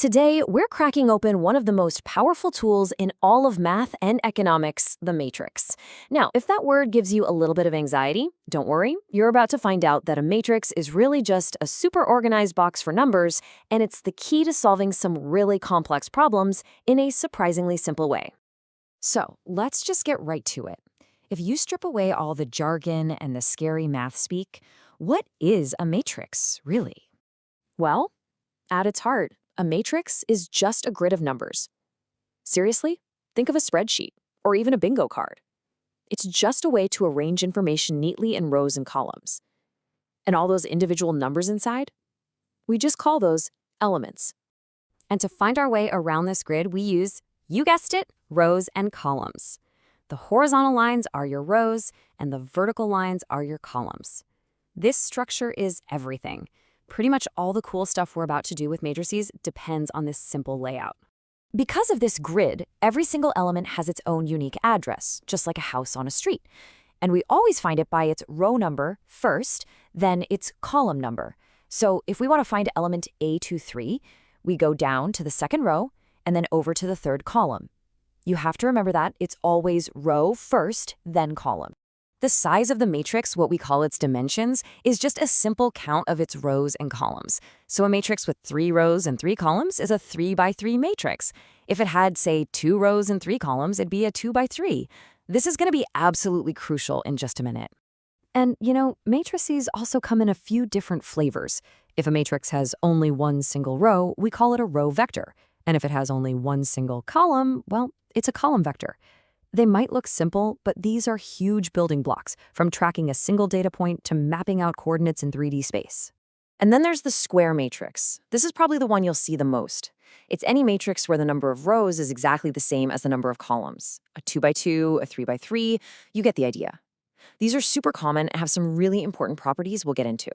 Today, we're cracking open one of the most powerful tools in all of math and economics, the matrix. Now, if that word gives you a little bit of anxiety, don't worry. You're about to find out that a matrix is really just a super organized box for numbers, and it's the key to solving some really complex problems in a surprisingly simple way. So, let's just get right to it. If you strip away all the jargon and the scary math speak, what is a matrix, really? Well, at its heart, a matrix is just a grid of numbers. Seriously? Think of a spreadsheet, or even a bingo card. It's just a way to arrange information neatly in rows and columns. And all those individual numbers inside? We just call those elements. And to find our way around this grid, we use, you guessed it, rows and columns. The horizontal lines are your rows, and the vertical lines are your columns. This structure is everything. Pretty much all the cool stuff we're about to do with matrices depends on this simple layout. Because of this grid, every single element has its own unique address, just like a house on a street. And we always find it by its row number first, then its column number. So if we want to find element A23, we go down to the second row and then over to the third column. You have to remember that it's always row first, then column. The size of the matrix, what we call its dimensions, is just a simple count of its rows and columns. So a matrix with 3 rows and 3 columns is a 3 by 3 matrix. If it had, say, 2 rows and 3 columns, it'd be a 2 by 3. This is going to be absolutely crucial in just a minute. And, matrices also come in a few different flavors. If a matrix has only one single row, we call it a row vector. And if it has only one single column, well, it's a column vector. They might look simple, but these are huge building blocks, from tracking a single data point to mapping out coordinates in 3D space. And then there's the square matrix. This is probably the one you'll see the most. It's any matrix where the number of rows is exactly the same as the number of columns. A 2 by 2, a 3 by 3, you get the idea. These are super common and have some really important properties we'll get into.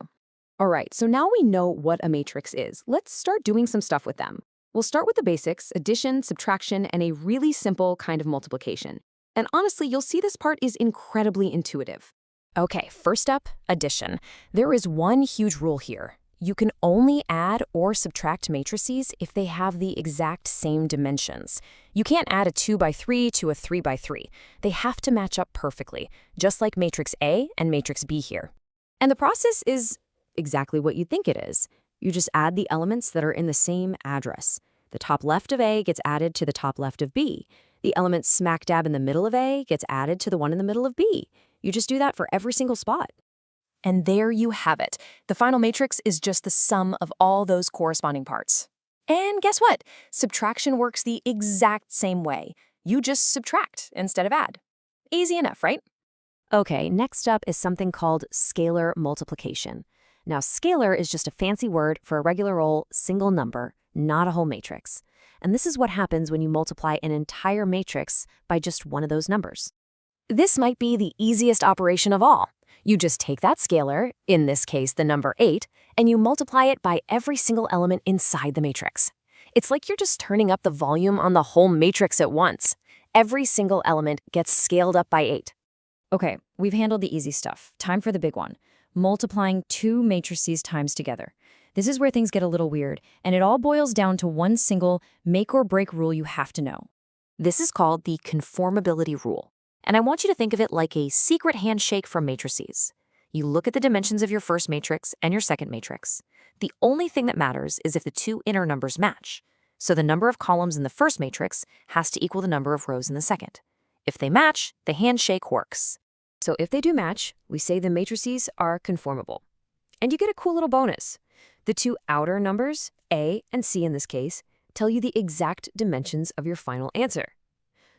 All right, so now we know what a matrix is. Let's start doing some stuff with them. We'll start with the basics, addition, subtraction, and a really simple kind of multiplication. And honestly, you'll see this part is incredibly intuitive. Okay, first up, addition. There is one huge rule here. You can only add or subtract matrices if they have the exact same dimensions. You can't add a 2 by 3 to a 3 by 3. They have to match up perfectly, just like matrix A and matrix B here. And the process is exactly what you'd think it is. You just add the elements that are in the same address. The top left of A gets added to the top left of B. The element smack dab in the middle of A gets added to the one in the middle of B. You just do that for every single spot. And there you have it. The final matrix is just the sum of all those corresponding parts. And guess what? Subtraction works the exact same way. You just subtract instead of add. Easy enough, right? Okay, next up is something called scalar multiplication. Now, scalar is just a fancy word for a regular old single number, not a whole matrix. And this is what happens when you multiply an entire matrix by just one of those numbers. This might be the easiest operation of all. You just take that scalar, in this case the number 8, and you multiply it by every single element inside the matrix. It's like you're just turning up the volume on the whole matrix at once. Every single element gets scaled up by 8. Okay, we've handled the easy stuff. Time for the big one. Multiplying 2 matrices times together. This is where things get a little weird, and it all boils down to one single make-or-break rule you have to know. This is called the conformability rule, and I want you to think of it like a secret handshake for matrices. You look at the dimensions of your first matrix and your second matrix. The only thing that matters is if the two inner numbers match. So the number of columns in the first matrix has to equal the number of rows in the second. If they match, the handshake works. So if they do match, we say the matrices are conformable. And you get a cool little bonus. The two outer numbers, A and C in this case, tell you the exact dimensions of your final answer.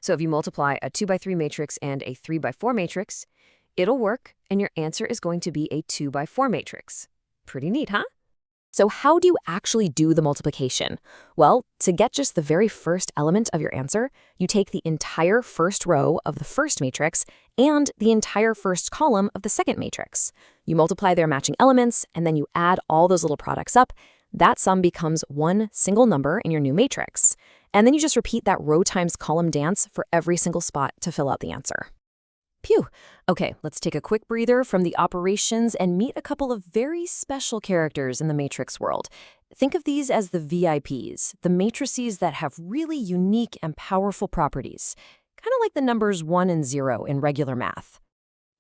So if you multiply a 2 by 3 matrix and a 3 by 4 matrix, it'll work and your answer is going to be a 2 by 4 matrix. Pretty neat, huh? So how do you actually do the multiplication? Well, to get just the very first element of your answer, you take the entire first row of the first matrix and the entire first column of the second matrix. You multiply their matching elements, and then you add all those little products up. That sum becomes one single number in your new matrix. And then you just repeat that row times column dance for every single spot to fill out the answer. Phew. Okay, let's take a quick breather from the operations and meet a couple of very special characters in the matrix world. Think of these as the VIPs, the matrices that have really unique and powerful properties, kind of like the numbers 1 and 0 in regular math.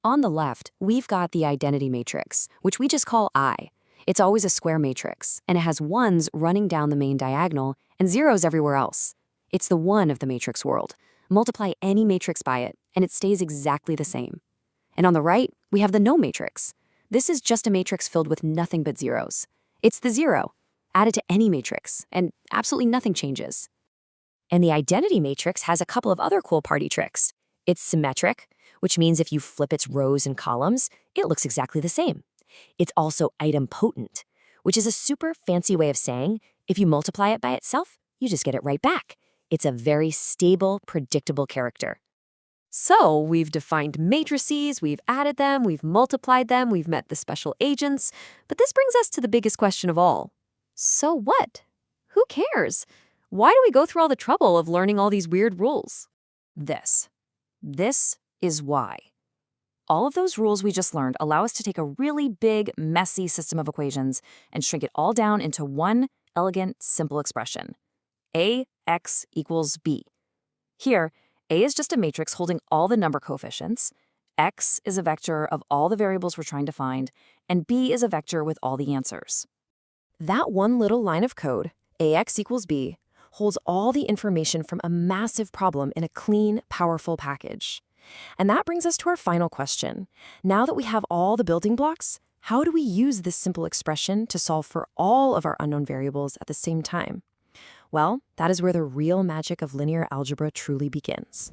On the left, we've got the identity matrix, which we just call I. It's always a square matrix, and it has ones running down the main diagonal and zeros everywhere else. It's the one of the matrix world. Multiply any matrix by it, and it stays exactly the same. And on the right, we have the no matrix. This is just a matrix filled with nothing but zeros. It's the zero. Add it to any matrix, and absolutely nothing changes. And the identity matrix has a couple of other cool party tricks. It's symmetric, which means if you flip its rows and columns, it looks exactly the same. It's also idempotent, which is a super fancy way of saying if you multiply it by itself, you just get it right back. It's a very stable, predictable character. So we've defined matrices, we've added them, we've multiplied them, we've met the special agents, but this brings us to the biggest question of all. So what? Who cares? Why do we go through all the trouble of learning all these weird rules? This is why. All of those rules we just learned allow us to take a really big, messy system of equations and shrink it all down into one elegant, simple expression. AX equals B. Here, A is just a matrix holding all the number coefficients, X is a vector of all the variables we're trying to find, and B is a vector with all the answers. That one little line of code, AX equals B, holds all the information from a massive problem in a clean, powerful package. And that brings us to our final question. Now that we have all the building blocks, how do we use this simple expression to solve for all of our unknown variables at the same time? Well, that is where the real magic of linear algebra truly begins.